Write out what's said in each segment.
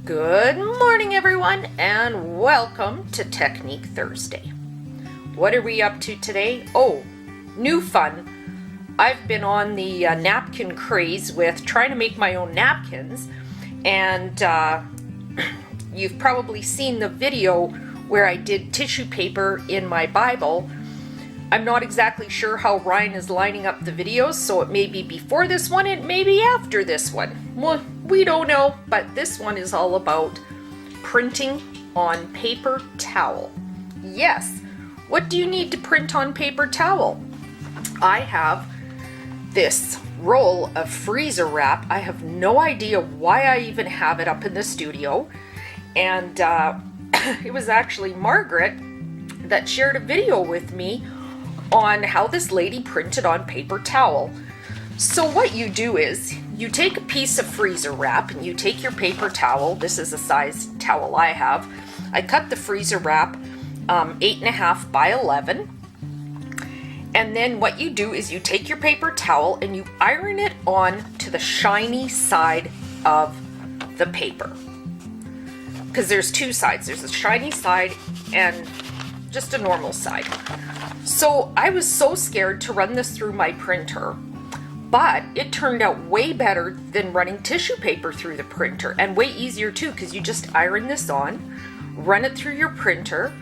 Good morning, everyone, and welcome to Technique Thursday. What are we up to today? Oh, new fun. I've been on the napkin craze with trying to make my own napkins, and you've probably seen the video where I did tissue paper in my Bible. I'm not exactly sure how Ryan is lining up the videos, so it may be before this one, it may be after this one. Well, we don't know, but this one is all about printing on paper towel. Yes, what do you need to print on paper towel? I have this roll of freezer wrap. I have no idea why I even have it up in the studio, and it was actually Margaret that shared a video with me on how this lady printed on paper towel. So what you do is you take a piece of freezer wrap and you take your paper towel. This is the size towel I have. I cut the freezer wrap 8.5 by 11. And then what you do is you take your paper towel and you iron it on to the shiny side of the paper. Because there's two sides. There's a shiny side and just a normal side. So I was so scared to run this through my printer, but it turned out way better than running tissue paper through the printer, and way easier too, because you just iron this on, run it through your printer.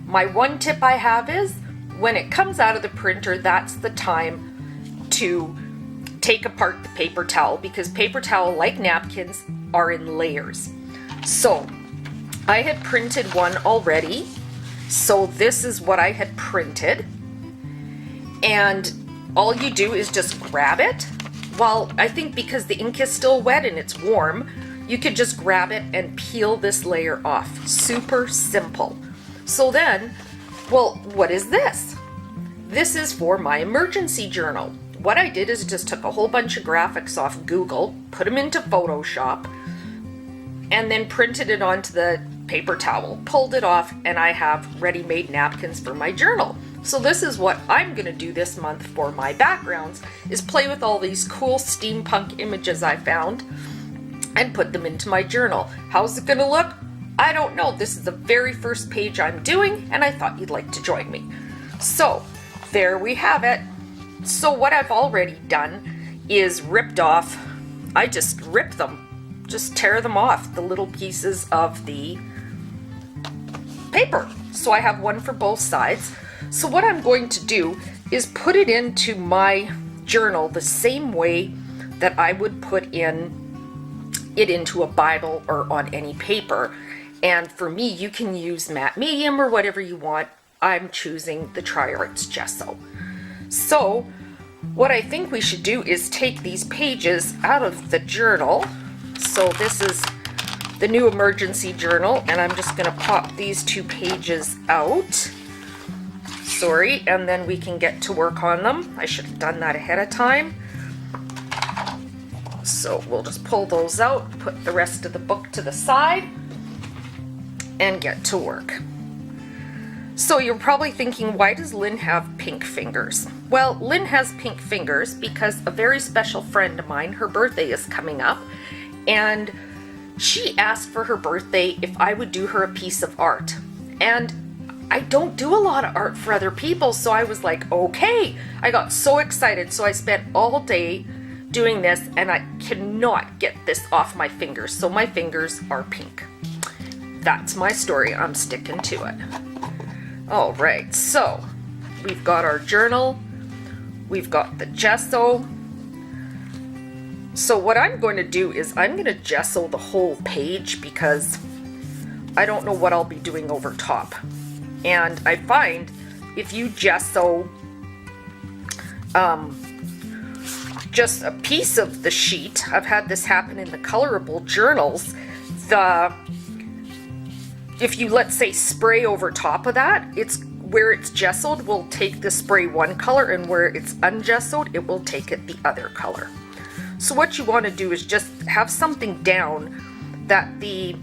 My one tip I have is when it comes out of the printer, that's the time to take apart the paper towel, because paper towel, like napkins, are in layers. So I had printed one already. So this is what I had printed, and all you do is just grab it. Well, I think because the ink is still wet and it's warm, you could just grab it and peel this layer off. Super simple. So then, well, what is this? This is for my emergency journal. What I did is just took a whole bunch of graphics off Google, put them into Photoshop, and then printed it onto the paper towel, pulled it off, and I have ready-made napkins for my journal. So this is what I'm gonna do this month for my backgrounds, is play with all these cool steampunk images I found and put them into my journal. How's it gonna look? I don't know. This is the very first page I'm doing, and I thought you'd like to join me. So there we have it. So what I've already done is ripped off, I just rip them, just tear them off, the little pieces of the paper. So I have one for both sides. So what I'm going to do is put it into my journal the same way that I would put it into a Bible or on any paper. And for me, you can use matte medium or whatever you want. I'm choosing the Tri-Arts gesso. So what I think we should do is take these pages out of the journal. So this is the new emergency journal, and I'm just going to pop these two pages out. Sorry, and then we can get to work on them. I should have done that ahead of time. So we'll just pull those out, put the rest of the book to the side, and get to work. So you're probably thinking, why does Lynn have pink fingers? Well, Lynn has pink fingers because a very special friend of mine, her birthday is coming up, and she asked for her birthday if I would do her a piece of art. And I don't do a lot of art for other people, so I was like, okay. I got so excited, so I spent all day doing this, and I cannot get this off my fingers, so my fingers are pink. That's my story. I'm sticking to it. All right, so we've got our journal, we've got the gesso. So what I'm going to do is I'm going to gesso the whole page because I don't know what I'll be doing over top. And I find if you gesso just a piece of the sheet, I've had this happen in the colorable journals, if you, let's say, spray over top of that, it's where it's gessoed will take the spray one color, and where it's ungessoed, it will take it the other color. So what you want to do is just have something down that the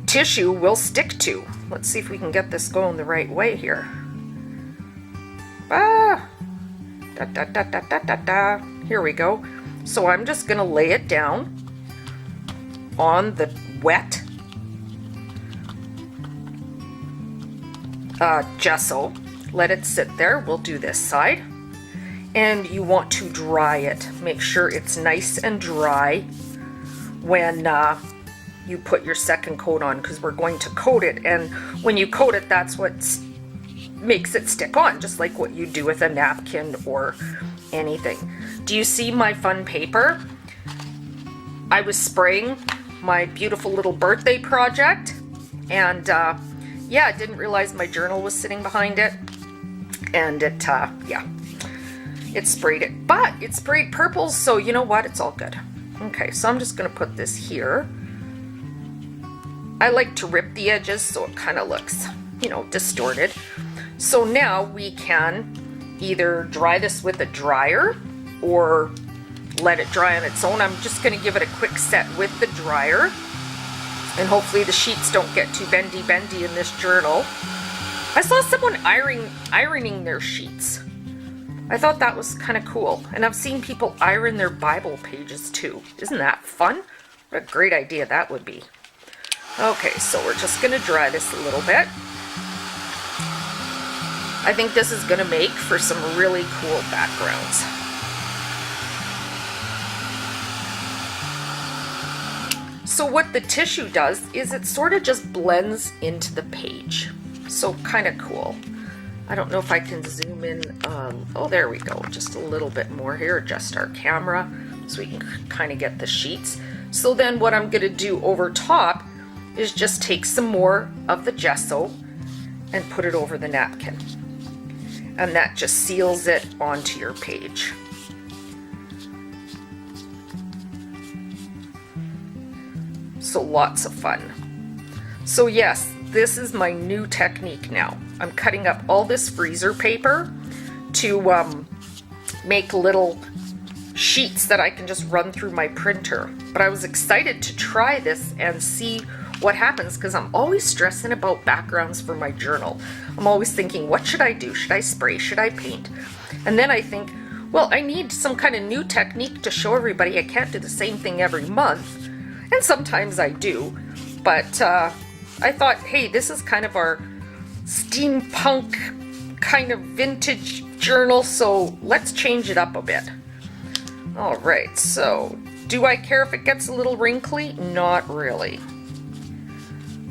tissue will stick to. Let's see if we can get this going the right way here. Here we go. So I'm just going to lay it down on the wet gesso. Let it sit there. We'll do this side. And you want to dry it. Make sure it's nice and dry when you put your second coat on, because we're going to coat it, and when you coat it, that's what makes it stick on, just like what you do with a napkin or anything. Do you see my fun paper? I was spraying my beautiful little birthday project, and yeah, I didn't realize my journal was sitting behind it, and it yeah, it sprayed it, but it sprayed purple, so you know what, it's all good. Okay, so I'm just gonna put this here. I like to rip the edges so it kind of looks, you know, distorted. So now we can either dry this with a dryer or let it dry on its own. I'm just going to give it a quick set with the dryer, and hopefully the sheets don't get too bendy in this journal. I saw someone ironing their sheets. I thought that was kind of cool, and I've seen people iron their Bible pages too. Isn't that fun? What a great idea that would be. Okay, so we're just going to dry this a little bit. I think this is going to make for some really cool backgrounds. So what the tissue does is it sort of just blends into the page. So kind of cool. I don't know if I can zoom in. Oh, there we go. Just a little bit more here. Adjust our camera so we can kind of get the sheets. So then what I'm going to do over top is just take some more of the gesso and put it over the napkin. And that just seals it onto your page. So lots of fun. So yes, this is my new technique now. I'm cutting up all this freezer paper to make little sheets that I can just run through my printer. But I was excited to try this and see what happens, because I'm always stressing about backgrounds for my journal. I'm always thinking, what should I do? Should I spray? Should I paint? And then I think, well, I need some kind of new technique to show everybody. I can't do the same thing every month. And sometimes I do. But I thought, hey, this is kind of our steampunk kind of vintage journal, so let's change it up a bit. All right, so do I care if it gets a little wrinkly? Not really.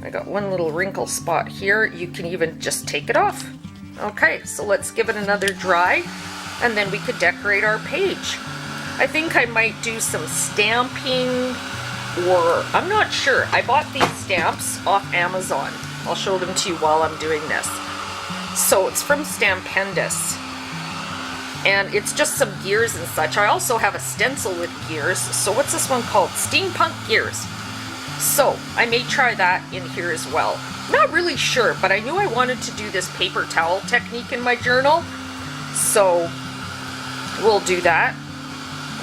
I got one little wrinkle spot here. You can even just take it off. Okay, so let's give it another dry, and then we could decorate our page. I think I might do some stamping, or I'm not sure. I bought these stamps off Amazon. I'll show them to you while I'm doing this. So it's from Stampendous, and it's just some gears and such. I also have a stencil with gears. So what's this one called? Steampunk Gears. So I may try that in here as well. Not really sure, but I knew I wanted to do this paper towel technique in my journal. So we'll do that.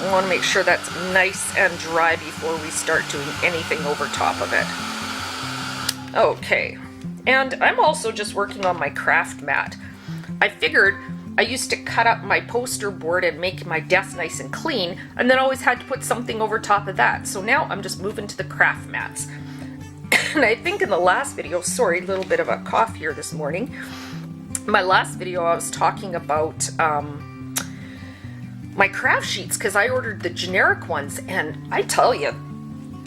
I want to make sure that's nice and dry before we start doing anything over top of it. Okay, and I'm also just working on my craft mat. I figured I used to cut up my poster board and make my desk nice and clean, and then always had to put something over top of that. So now I'm just moving to the craft mats. And I think in the last video, sorry, a little bit of a cough here this morning. My last video I was talking about my craft sheets, because I ordered the generic ones, and I tell you,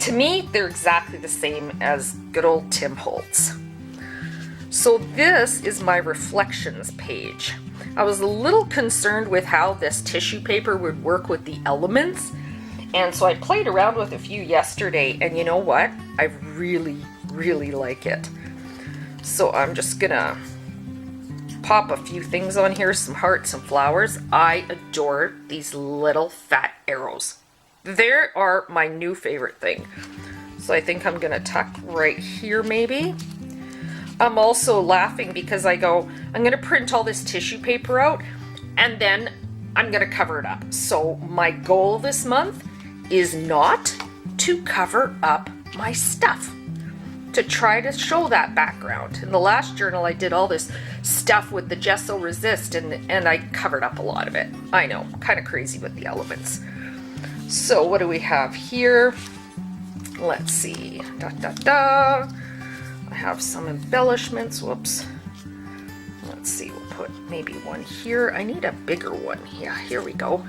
to me, they're exactly the same as good old Tim Holtz. So this is my reflections page. I was a little concerned with how this tissue paper would work with the elements, and so I played around with a few yesterday, and you know what? I really, really like it. So I'm just gonna pop a few things on here, some hearts and flowers. I adore these little fat arrows. They are my new favorite thing. So I think I'm gonna tuck right here maybe. I'm also laughing because I go, I'm gonna print all this tissue paper out and then I'm gonna cover it up. So my goal this month is not to cover up my stuff, to try to show that background. In the last journal I did all this stuff with the gesso resist and I covered up a lot of it. I know, kind of crazy with the elements. So what do we have here? Let's see. Da, da, da. I have some embellishments. Whoops. Let's see. We'll put maybe one here. I need a bigger one. Yeah, here we go.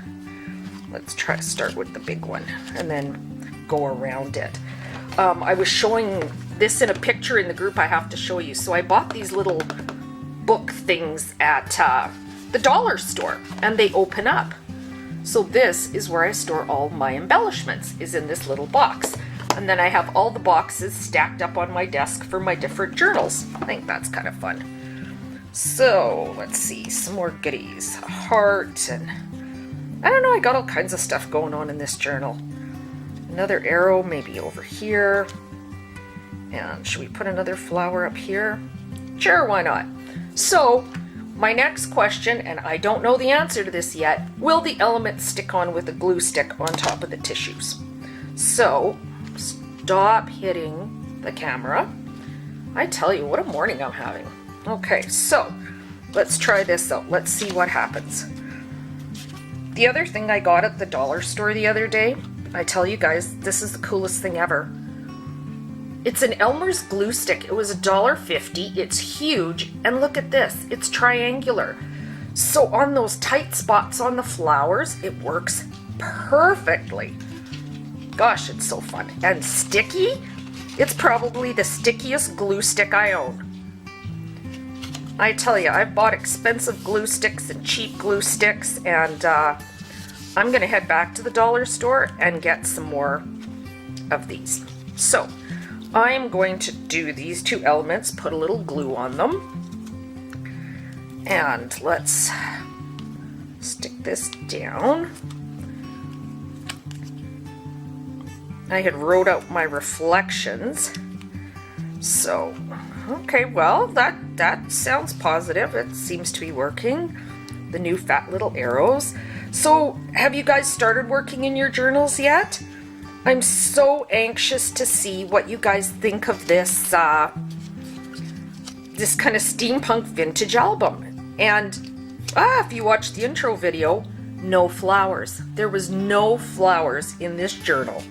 Let's try to start with the big one and then go around it. I was showing this in a picture in the group I have to show you. So I bought these little book things at the dollar store, and they open up. So this is where I store all my embellishments, is in this little box. And then I have all the boxes stacked up on my desk for my different journals. I think that's kind of fun. So let's see, some more goodies. A heart, and I don't know, I got all kinds of stuff going on in this journal. Another arrow maybe over here. And should we put another flower up here? Sure, why not? So my next question, and I don't know the answer to this yet, will the elements stick on with a glue stick on top of the tissues? So stop hitting the camera. I tell you, what a morning I'm having. Okay, so let's try this out. Let's see what happens. The other thing I got at the dollar store the other day, I tell you guys, this is the coolest thing ever. It's an Elmer's glue stick. It was $1.50. It's huge. And look at this. It's triangular. So on those tight spots on the flowers, it works perfectly. Gosh, it's so fun. And sticky? It's probably the stickiest glue stick I own. I tell you, I've bought expensive glue sticks and cheap glue sticks, and I'm going to head back to the dollar store and get some more of these. So I'm going to do these two elements, put a little glue on them, and let's stick this down. I had wrote out my reflections, so okay, well that sounds positive. It seems to be working. The new fat little arrows. So have you guys started working in your journals yet? I'm so anxious to see what you guys think of this this kind of steampunk vintage album. And if you watched the intro video, no flowers. There was no flowers in this journal.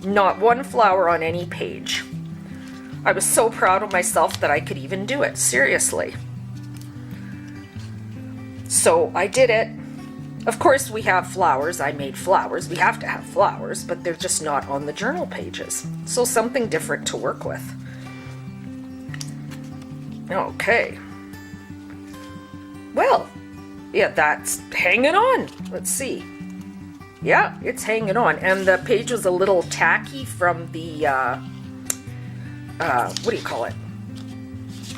Not one flower on any page. I was so proud of myself that I could even do it, seriously. So I did it. Of course we have flowers. I made flowers. We have to have flowers, but they're just not on the journal pages. So something different to work with. Okay. Well, yeah, that's hanging on. Let's see. Yeah, it's hanging on. And the page was a little tacky from the, what do you call it?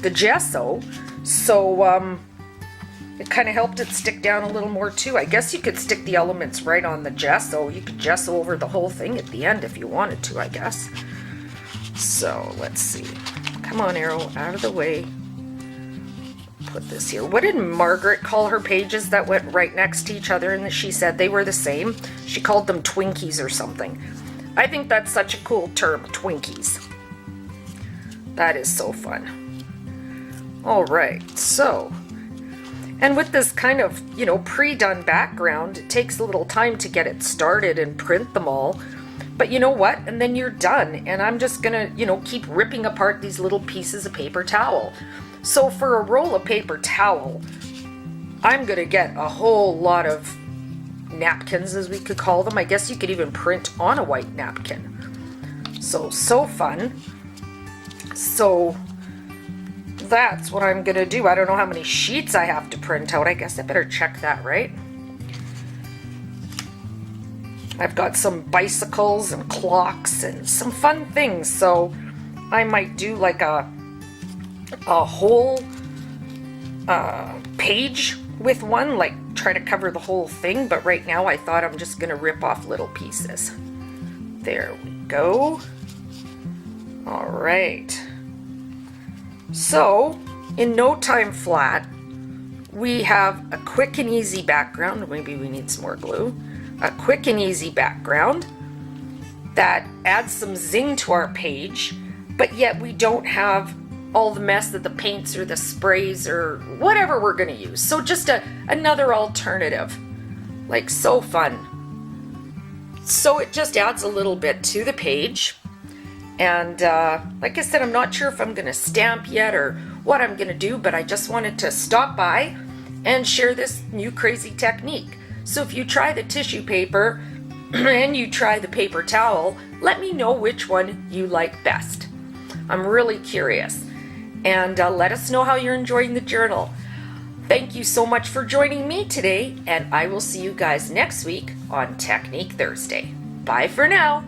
The gesso. So, it kind of helped it stick down a little more too. I guess you could stick the elements right on the gesso. You could gesso over the whole thing at the end if you wanted to, I guess. So, let's see. Come on, arrow, out of the way. Put this here. What did Margaret call her pages that went right next to each other and she said they were the same? She called them Twinkies or something. I think that's such a cool term, Twinkies. That is so fun. All right, so, and with this kind of, you know, pre-done background, it takes a little time to get it started and print them all. But you know what? And then you're done. And I'm just gonna, you know, keep ripping apart these little pieces of paper towel. So for a roll of paper towel, I'm gonna get a whole lot of napkins, as we could call them. I guess you could even print on a white napkin. So fun. So that's what I'm gonna do. I don't know how many sheets I have to print out. I guess I better check that, right? I've got some bicycles and clocks and some fun things. So I might do like a whole page with one, like try to cover the whole thing. But right now I thought I'm just gonna rip off little pieces. There we go. All right. So, in no time flat, we have a quick and easy background. Maybe we need some more glue. A quick and easy background that adds some zing to our page, but yet we don't have all the mess of the paints or the sprays or whatever we're going to use. So just another alternative. Like, so fun. So it just adds a little bit to the page. And like I said, I'm not sure if I'm going to stamp yet or what I'm going to do, but I just wanted to stop by and share this new crazy technique. So if you try the tissue paper and you try the paper towel, let me know which one you like best. I'm really curious. And let us know how you're enjoying the journal. Thank you so much for joining me today, and I will see you guys next week on Technique Thursday. Bye for now.